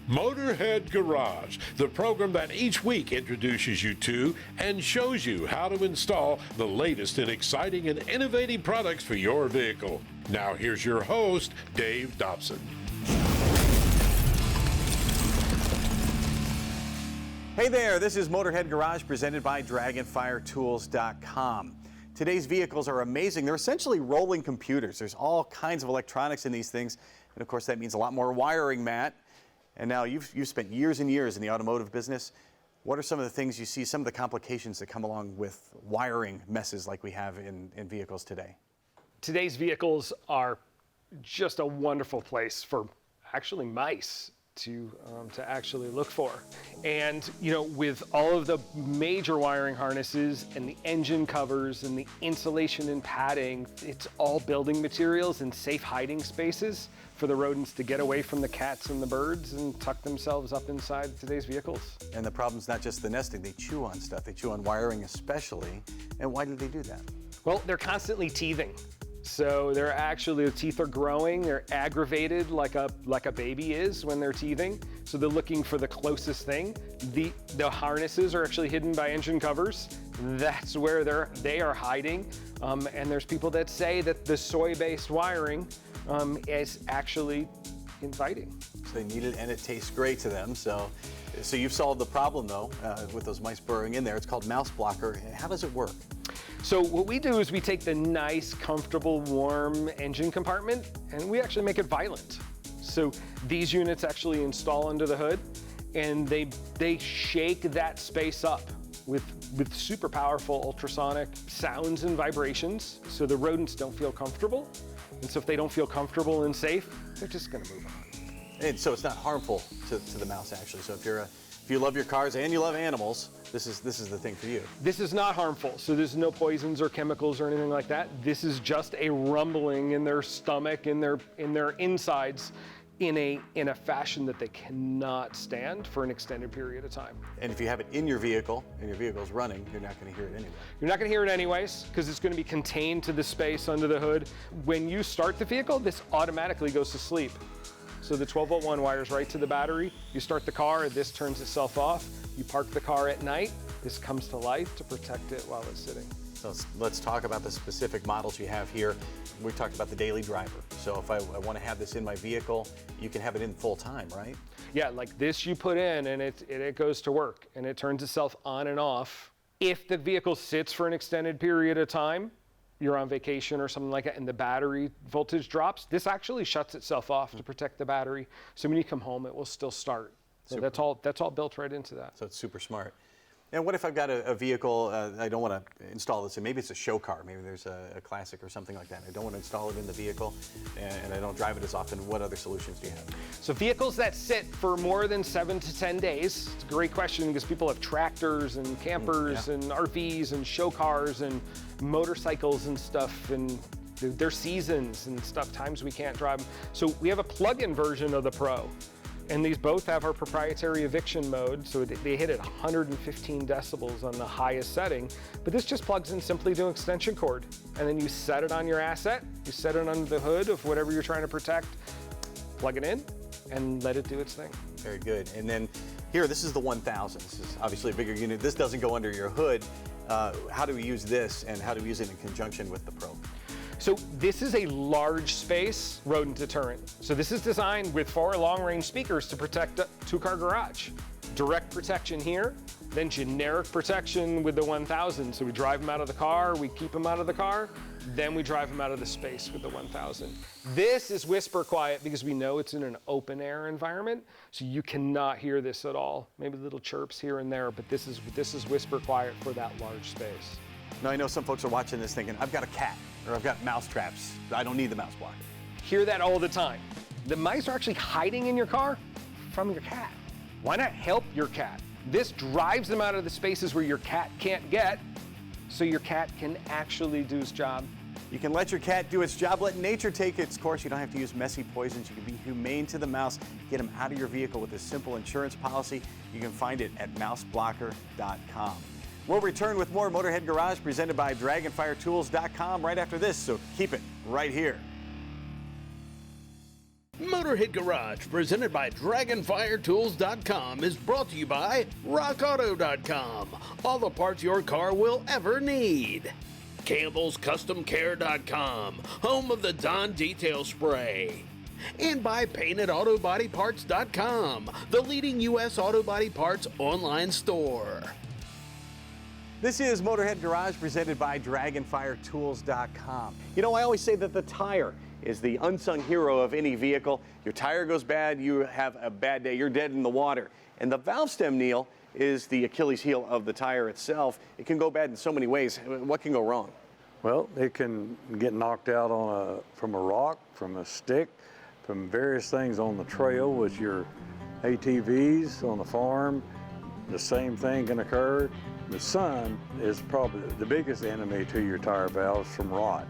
Motorhead Garage, the program that each week introduces you to and shows you how to install the latest in exciting and innovative products for your vehicle. Now here's your host, Dave Dobson. Hey there, this is Motorhead Garage presented by DragonfireTools.com. Today's vehicles are amazing. They're essentially rolling computers. There's all kinds of electronics in these things, and of course that means a lot more wiring, Matt. And now you've spent years and years in the automotive business. What are some of the things you see, some of the complications that come along with wiring messes like we have in vehicles today? Today's vehicles are just a wonderful place for actually mice to actually look for. And you know, with all of the major wiring harnesses and the engine covers and the insulation and padding, it's all building materials and safe hiding spaces for the rodents to get away from the cats and the birds and tuck themselves up inside today's vehicles. And the problem's not just the nesting, they chew on stuff. They chew on wiring especially. And why do they do that? Well, they're constantly teething. So they're actually, the teeth are growing, they're aggravated like a baby is when they're teething. So they're looking for the closest thing. The harnesses are actually hidden by engine covers. That's where they are hiding. And there's people that say that the soy-based wiring is actually inviting. So they need it and it tastes great to them. So you've solved the problem though, with those mice burrowing in there. It's called Mouseblocker. How does it work? So what we do is we take the nice, comfortable, warm engine compartment and we actually make it violent. So these units actually install under the hood and they shake that space up with super powerful ultrasonic sounds and vibrations so the rodents don't feel comfortable. And so if they don't feel comfortable and safe, they're just gonna move on. And so it's not harmful to the mouse actually. So if you love your cars and you love animals, this is the thing for you. This is not harmful. So there's no poisons or chemicals or anything like that. This is just a rumbling in their stomach, in their insides, in a fashion that they cannot stand for an extended period of time. And if you have it in your vehicle and your vehicle's running, you're not going to hear it anyway. You're not going to hear it anyways because it's going to be contained to the space under the hood. When you start the vehicle, this automatically goes to sleep. So the 12-volt one wires right to the battery. You start the car, this turns itself off. You park the car at night, this comes to life to protect it while it's sitting. So let's talk about the specific models you have here. We talked about the daily driver. So if I want to have this in my vehicle, you can have it in full time, right? Yeah, like this you put in and it goes to work and it turns itself on and off. If the vehicle sits for an extended period of time, you're on vacation or something like that and the battery voltage drops, this actually shuts itself off to protect the battery. So when you come home, it will still start. So that's all built right into that. So it's super smart. And what if I've got a vehicle, I don't want to install this, and maybe it's a show car, maybe there's a classic or something like that. I don't want to install it in the vehicle and I don't drive it as often. What other solutions do you have? So vehicles that sit for more than 7 to 10 days, it's a great question because people have tractors and campers and RVs and show cars and motorcycles and stuff and there's seasons and stuff, times we can't drive them. So we have a plug-in version of the Pro. And these both have our proprietary eviction mode, so they hit at 115 decibels on the highest setting, but this just plugs in simply to an extension cord. And then you set it on your asset, you set it under the hood of whatever you're trying to protect, plug it in, and let it do its thing. Very good. And then here, this is the 1000. This is obviously a bigger unit. This doesn't go under your hood. How do we use this and how do we use it in conjunction with the Pro? So this is a large space rodent deterrent. So this is designed with 4 long-range speakers to protect a 2-car garage. Direct protection here, then generic protection with the 1000. So we drive them out of the car, we keep them out of the car, then we drive them out of the space with the 1000. This is whisper quiet because we know it's in an open air environment, so you cannot hear this at all. Maybe little chirps here and there, but this is whisper quiet for that large space. Now I know some folks are watching this thinking, I've got a cat, or I've got mouse traps. I don't need the mouse blocker. Hear that all the time. The mice are actually hiding in your car from your cat. Why not help your cat? This drives them out of the spaces where your cat can't get, so your cat can actually do its job. You can let your cat do its job, let nature take its course. You don't have to use messy poisons. You can be humane to the mouse. Get them out of your vehicle with a simple insurance policy. You can find it at mouseblocker.com. We'll return with more Motorhead Garage presented by DragonfireTools.com right after this, so keep it right here. Motorhead Garage, presented by DragonfireTools.com, is brought to you by RockAuto.com. All the parts your car will ever need. Campbell's CustomCare.com, home of the Dawn Detail Spray. And by PaintedAutoBodyParts.com, the leading U.S. auto body parts online store. This is Motorhead Garage presented by DragonfireTools.com. You know, I always say that the tire is the unsung hero of any vehicle. Your tire goes bad, you have a bad day, you're dead in the water. And the valve stem, Neil, is the Achilles heel of the tire itself. It can go bad in so many ways. What can go wrong? Well, it can get knocked out from a rock, from a stick, from various things on the trail with your ATVs on the farm. The same thing can occur. The sun is probably the biggest enemy to your tire valves from rot.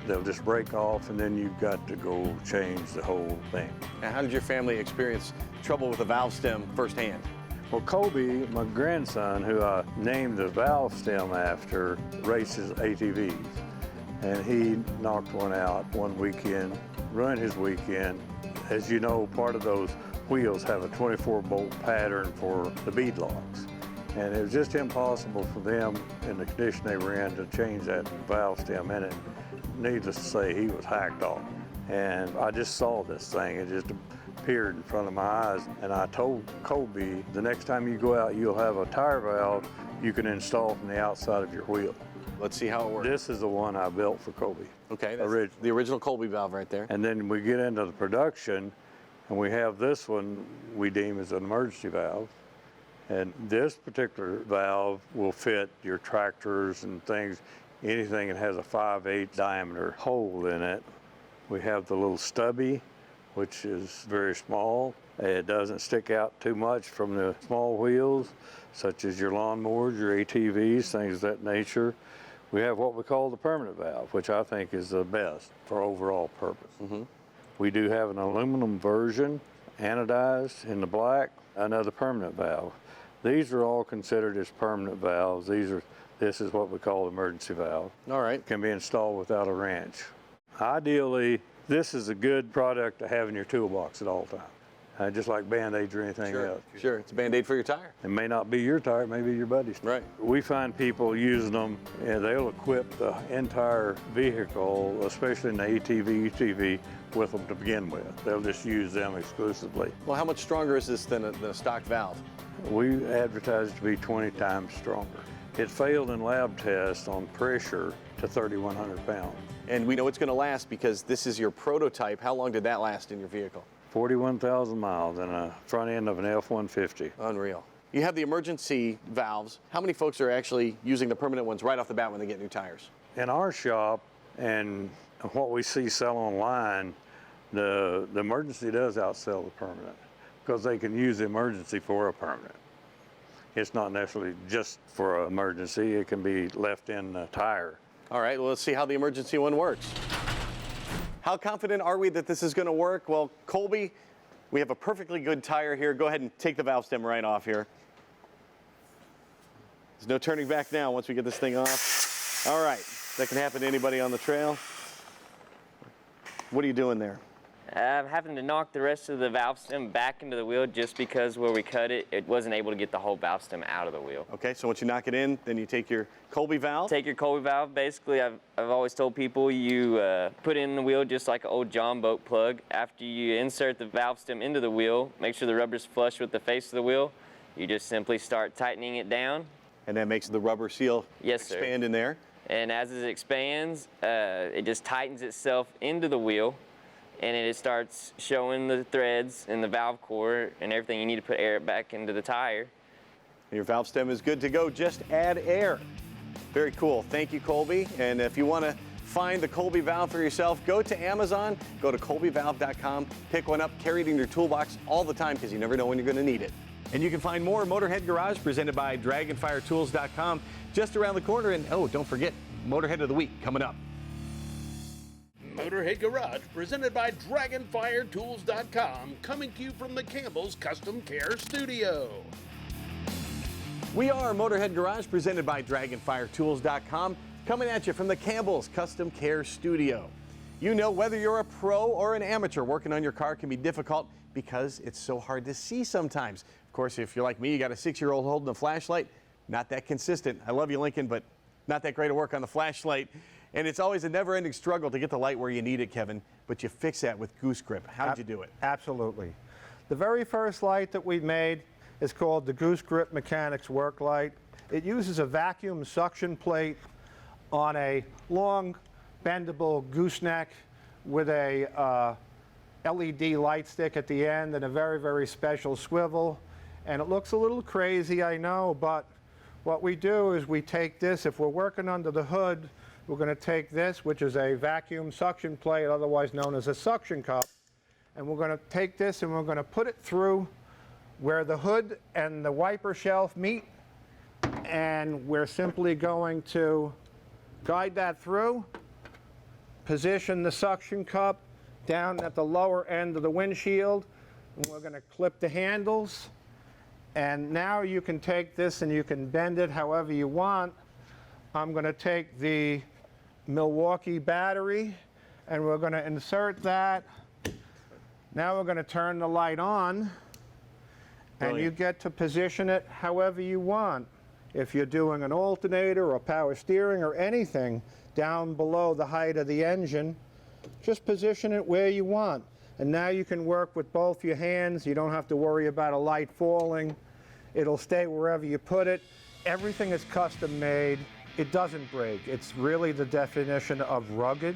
They'll just break off, and then you've got to go change the whole thing. Now, how did your family experience trouble with the valve stem firsthand? Well, Colby, my grandson, who I named the valve stem after, races ATVs. And he knocked one out one weekend, ruined his weekend. As you know, part of those wheels have a 24-bolt pattern for the bead locks. And it was just impossible for them, in the condition they were in, to change that valve stem in it. Needless to say, he was hacked off. And I just saw this thing. It just appeared in front of my eyes. And I told Colby, the next time you go out, you'll have a tire valve you can install from the outside of your wheel. Let's see how it works. This is the one I built for Colby. Okay, that's the original Colby valve right there. And then we get into the production, and we have this one we deem as an emergency valve. And this particular valve will fit your tractors and things, anything that has a 5/8 diameter hole in it. We have the little stubby, which is very small. It doesn't stick out too much from the small wheels, such as your lawnmowers, your ATVs, things of that nature. We have what we call the permanent valve, which I think is the best for overall purpose. We do have an aluminum version, anodized in the black, another permanent valve. These are all considered as permanent valves. This is what we call emergency valve. All right. It can be installed without a wrench. Ideally, this is a good product to have in your toolbox at all times. Just like Band-Aids or anything else. Sure, it's a Band-Aid for your tire. It may not be your tire, it may be your buddy's. Right. We find people using them, and they'll equip the entire vehicle, especially in the ATV, UTV, with them to begin with. They'll just use them exclusively. Well, how much stronger is this than a stock valve? We advertise it to be 20 times stronger. It failed in lab tests on pressure to 3,100 pounds. And we know it's going to last because this is your prototype. How long did that last in your vehicle? 41,000 miles in a front end of an F-150. Unreal. You have the emergency valves. How many folks are actually using the permanent ones right off the bat when they get new tires? In our shop and what we see sell online, the emergency does outsell the permanent because they can use the emergency for a permanent. It's not necessarily just for an emergency. It can be left in the tire. All right, well, let's see how the emergency one works. How confident are we that this is going to work? Well, Colby, we have a perfectly good tire here. Go ahead and take the valve stem right off here. There's no turning back now once we get this thing off. All right, that can happen to anybody on the trail. What are you doing there? I'm having to knock the rest of the valve stem back into the wheel just because where we cut it, it wasn't able to get the whole valve stem out of the wheel. Okay, so once you knock it in, then you take your Colby valve. Take your Colby valve. Basically, I've always told people you put it in the wheel just like an old John boat plug. After you insert the valve stem into the wheel, make sure the rubber's flush with the face of the wheel. You just simply start tightening it down. And that makes the rubber seal expand in there. And as it expands, it just tightens itself into the wheel. And it starts showing the threads and the valve core and everything you need to put air back into the tire. And your valve stem is good to go. Just add air. Very cool. Thank you, Colby. And if you want to find the Colby valve for yourself, go to Amazon, go to colbyvalve.com, pick one up, carry it in your toolbox all the time because you never know when you're going to need it. And you can find more Motorhead Garage presented by DragonfireTools.com just around the corner. And oh, don't forget, Motorhead of the Week coming up. Motorhead Garage, presented by DragonfireTools.com, coming to you from the Campbell's Custom Care Studio. We are Motorhead Garage, presented by DragonfireTools.com, coming at you from the Campbell's Custom Care Studio. You know, whether you're a pro or an amateur, working on your car can be difficult because it's so hard to see sometimes. Of course, if you're like me, you got a 6-year-old holding a flashlight, not that consistent. I love you, Lincoln, but not that great to work on the flashlight. And it's always a never-ending struggle to get the light where you need it, Kevin, but you fix that with Goose Grip. How'd you do it? Absolutely. The very first light that we made is called the Goose Grip Mechanics Work Light. It uses a vacuum suction plate on a long bendable gooseneck with a LED light stick at the end and a very, very special swivel. And it looks a little crazy, I know, but what we do is we take this, if we're working under the hood, we're going to take this, which is a vacuum suction plate, otherwise known as a suction cup, and we're going to take this and we're going to put it through where the hood and the wiper shelf meet, and we're simply going to guide that through, position the suction cup down at the lower end of the windshield, and we're going to clip the handles. And now you can take this and you can bend it however you want. I'm going to take the Milwaukee battery and we're going to insert that. Now we're going to turn the light on, and you get to position it however you want. If you're doing an alternator or power steering or anything down below the height of the engine, just position it where you want. And now you can work with both your hands. You don't have to worry about a light falling. It'll stay wherever you put it. Everything is custom made. It doesn't break. It's really the definition of rugged.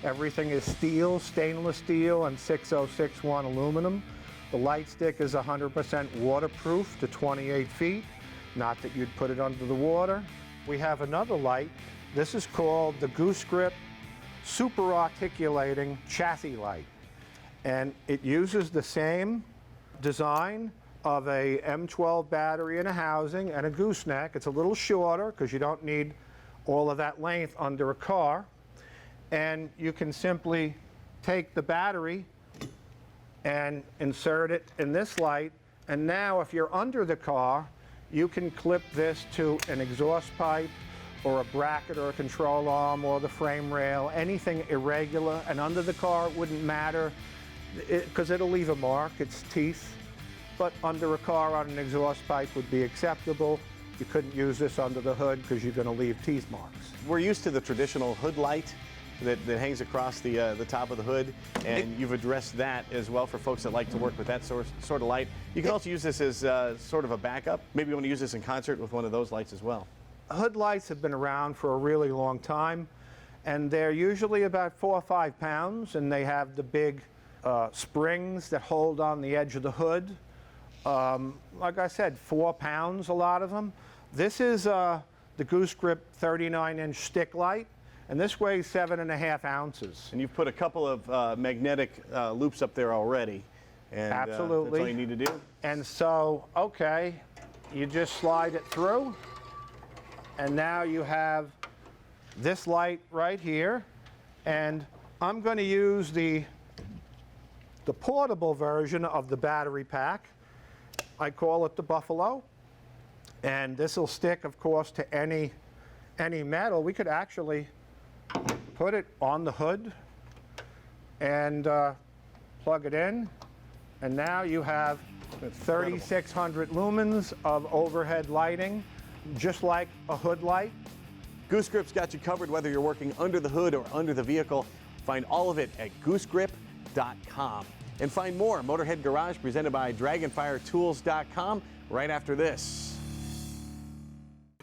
Everything is steel, stainless steel, and 6061 aluminum. The light stick is 100% waterproof to 28 feet. Not that you'd put it under the water. We have another light. This is called the Goose Grip Super Articulating Chassis Light. And it uses the same design of a M12 battery in a housing and a gooseneck. It's a little shorter because you don't need all of that length under a car. And you can simply take the battery and insert it in this light. And now if you're under the car, you can clip this to an exhaust pipe or a bracket or a control arm or the frame rail, anything irregular. And under the car, it wouldn't matter because it'll leave a mark, its teeth. But under a car on an exhaust pipe would be acceptable. You couldn't use this under the hood because you're going to leave teeth marks. We're used to the traditional hood light that hangs across the top of the hood, and you've addressed that as well for folks that like to work with that sort of light. You can also use this as sort of a backup. Maybe you want to use this in concert with one of those lights as well. Hood lights have been around for a really long time, and they're usually about 4 or 5 pounds, and they have the big springs that hold on the edge of the hood. Like I said, 4 pounds, a lot of them. This is the Goose Grip 39-inch stick light, and this weighs 7.5 ounces. And you've put a couple of magnetic loops up there already. And, absolutely. That's all you need to do. And so, okay, you just slide it through, and now you have this light right here. And I'm going to use the portable version of the battery pack. I call it the Buffalo. And this will stick, of course, to any metal. We could actually put it on the hood and plug it in. And now you have 3,600 lumens of overhead lighting, just like a hood light. Goose Grip's got you covered whether you're working under the hood or under the vehicle. Find all of it at goosegrip.com. And find more Motorhead Garage presented by DragonfireTools.com right after this.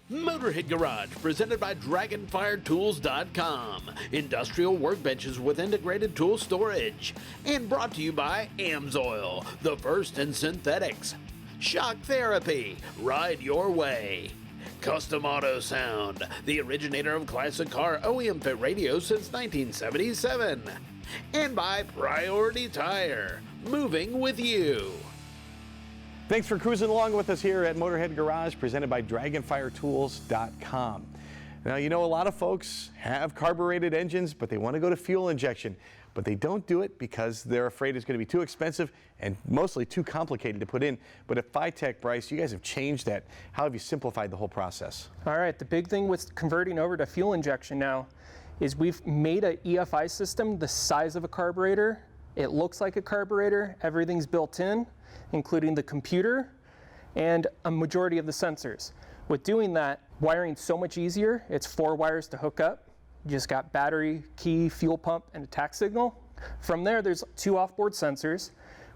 Motorhead Garage, presented by DragonfireTools.com. Industrial workbenches with integrated tool storage. And brought to you by Amsoil, the first in synthetics. Shock Therapy, ride your way. Custom Auto Sound, the originator of classic car OEM fit radios since 1977. And by Priority Tire, moving with you. Thanks for cruising along with us here at Motorhead Garage, presented by DragonfireTools.com. Now, you know, a lot of folks have carbureted engines, but they want to go to fuel injection. But they don't do it because they're afraid it's going to be too expensive and mostly too complicated to put in. But at FiTech, Bryce, you guys have changed that. How have you simplified the whole process? All right, the big thing with converting over to fuel injection now is we've made an EFI system the size of a carburetor. It looks like a carburetor. Everything's built in, including the computer and a majority of the sensors. With doing that, wiring's so much easier. It's 4 wires to hook up. You just got battery, key, fuel pump, and a tact signal. From there, there's 2 off-board sensors.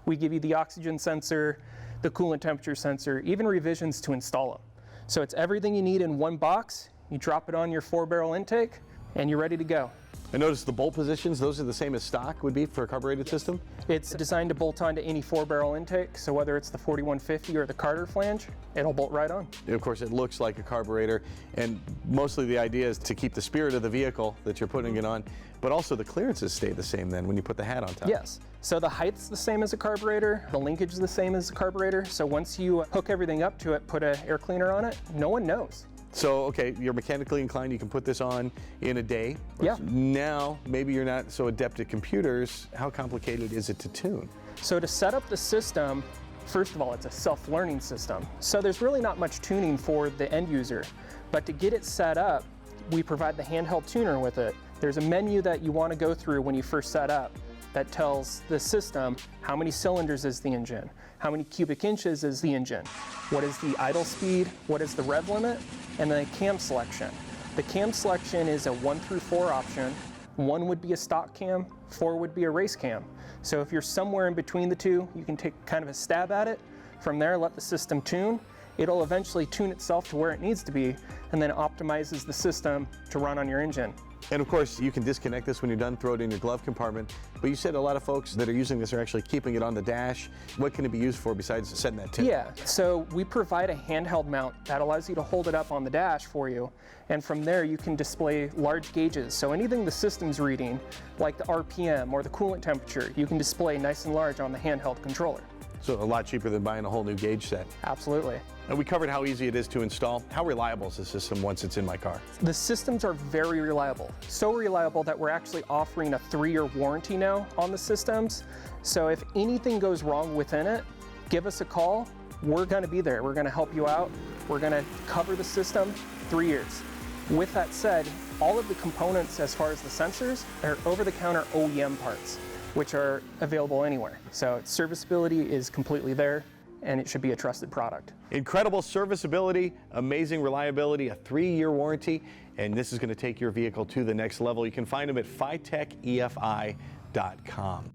We give you the oxygen sensor, the coolant temperature sensor, even revisions to install them. So it's everything you need in one box. You drop it on your 4-barrel intake, and you're ready to go. I noticed the bolt positions, those are the same as stock would be for a carbureted system? It's designed to bolt onto any 4-barrel intake, so whether it's the 4150 or the Carter flange, it'll bolt right on. And of course, it looks like a carburetor, and mostly the idea is to keep the spirit of the vehicle that you're putting it on, but also the clearances stay the same then when you put the hat on top. Yes. So the height's the same as a carburetor, the linkage is the same as a carburetor, so once you hook everything up to it, put an air cleaner on it, no one knows. So, okay, you're mechanically inclined, you can put this on in a day. Yeah. Now, maybe you're not so adept at computers. How complicated is it to tune? So to set up the system, first of all, it's a self-learning system. So there's really not much tuning for the end user. But to get it set up, we provide the handheld tuner with it. There's a menu that you want to go through when you first set up that tells the system how many cylinders is the engine, how many cubic inches is the engine, what is the idle speed, what is the rev limit, and then cam selection. The cam selection is a 1 through 4 option. 1 would be a stock cam, 4 would be a race cam. So if you're somewhere in between the two, you can take kind of a stab at it. From there, let the system tune. It'll eventually tune itself to where it needs to be, and then optimizes the system to run on your engine. And of course, you can disconnect this when you're done, throw it in your glove compartment. But you said a lot of folks that are using this are actually keeping it on the dash. What can it be used for besides setting that tune? Yeah, so we provide a handheld mount that allows you to hold it up on the dash for you. And from there, you can display large gauges. So anything the system's reading, like the RPM or the coolant temperature, you can display nice and large on the handheld controller. So a lot cheaper than buying a whole new gauge set. Absolutely. And we covered how easy it is to install. How reliable is the system once it's in my car? The systems are very reliable. So reliable that we're actually offering a 3-year warranty now on the systems. So if anything goes wrong within it, give us a call. We're going to be there. We're going to help you out. We're going to cover the system 3 years. With that said, all of the components as far as the sensors are over-the-counter OEM parts, which are available anywhere. So serviceability is completely there, and it should be a trusted product. Incredible serviceability, amazing reliability, a 3-year warranty, and this is going to take your vehicle to the next level. You can find them at FiTechEFI.com.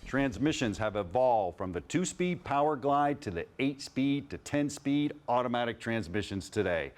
Transmissions have evolved from the 2-speed power glide to the 8-speed to 10-speed automatic transmissions today.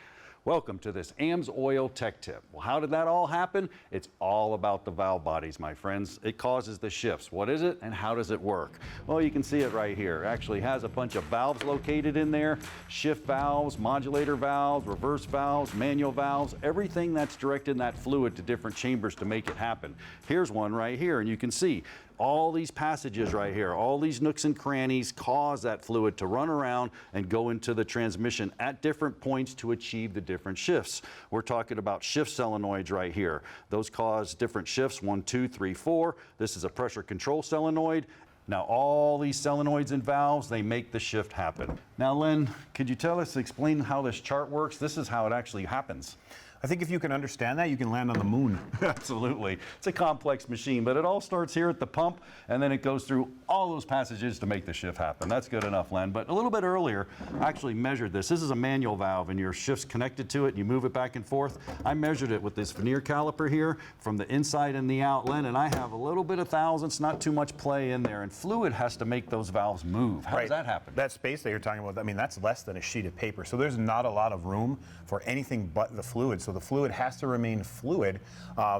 Welcome to this Amsoil Tech Tip. Well, how did that all happen? It's all about the valve bodies, my friends. It causes the shifts. What is it and how does it work? Well, you can see it right here. It actually has a bunch of valves located in there. Shift valves, modulator valves, reverse valves, manual valves, everything that's directing that fluid to different chambers to make it happen. Here's one right here, and you can see all these passages right here, all these nooks and crannies cause that fluid to run around and go into the transmission at different points to achieve the different shifts. We're talking about shift solenoids right here. Those cause different shifts, 1, 2, 3, 4. This is a pressure control solenoid. Now all these solenoids and valves, they make the shift happen. Now Lynn, could you explain how this chart works? This is how it actually happens. I think if you can understand that, you can land on the moon. Absolutely. It's a complex machine, but it all starts here at the pump, and then it goes through all those passages to make the shift happen. That's good enough, Len. But a little bit earlier, I actually measured this. This is a manual valve, and your shift's connected to it, and you move it back and forth. I measured it with this vernier caliper here from the inside and the out, Len, and I have a little bit of thousandths, not too much play in there, and fluid has to make those valves move. How does that happen? That space that you're talking about, I mean, that's less than a sheet of paper. So there's not a lot of room for anything but the fluid. So the fluid has to remain fluid.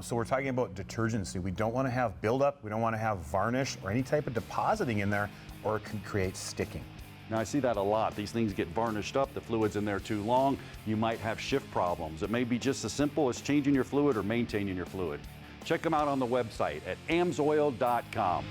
So we're talking about detergency. We don't want to have buildup. We don't want to have varnish or any type of depositing in there, or it can create sticking. Now I see that a lot. These things get varnished up, the fluid's in there too long, you might have shift problems. It may be just as simple as changing your fluid or maintaining your fluid. Check them out on the website at amsoil.com.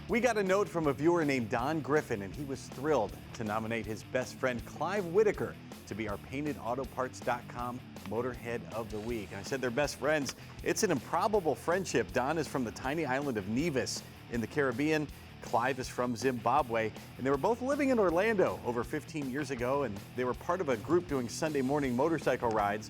We got a note from a viewer named Don Griffin, and he was thrilled to nominate his best friend Clive Whitaker to be our PaintedAutoParts.com Motorhead of the Week. And I said they're best friends. It's an improbable friendship. Don is from the tiny island of Nevis in the Caribbean, Clive is from Zimbabwe, and they were both living in Orlando over 15 years ago, and they were part of a group doing Sunday morning motorcycle rides.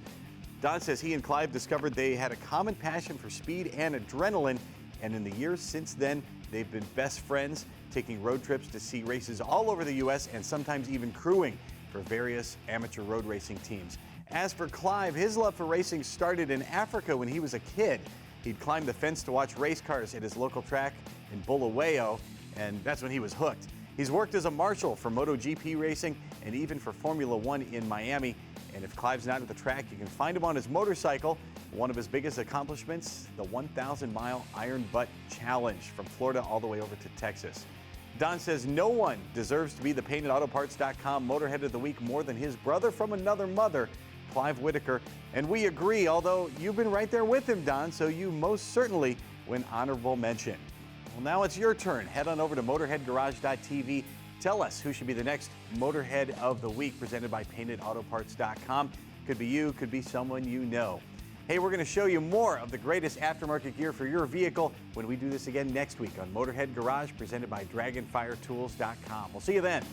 Don says he and Clive discovered they had a common passion for speed and adrenaline, and in the years since then, they've been best friends, taking road trips to see races all over the U.S. and sometimes even crewing for various amateur road racing teams. As for Clive, his love for racing started in Africa when he was a kid. He'd climb the fence to watch race cars at his local track in Bulawayo, and that's when he was hooked. He's worked as a marshal for MotoGP racing and even for Formula One in Miami. And if Clive's not at the track, you can find him on his motorcycle. One of his biggest accomplishments, the 1,000-mile Iron Butt Challenge from Florida all the way over to Texas. Don says no one deserves to be the PaintedAutoParts.com Motorhead of the Week more than his brother from another mother, Clive Whitaker. And we agree, although you've been right there with him, Don, so you most certainly win honorable mention. Well, now it's your turn. Head on over to MotorheadGarage.tv. Tell us who should be the next Motorhead of the Week, presented by PaintedAutoParts.com. Could be you, could be someone you know. Hey, we're going to show you more of the greatest aftermarket gear for your vehicle when we do this again next week on Motorhead Garage, presented by DragonfireTools.com. We'll see you then.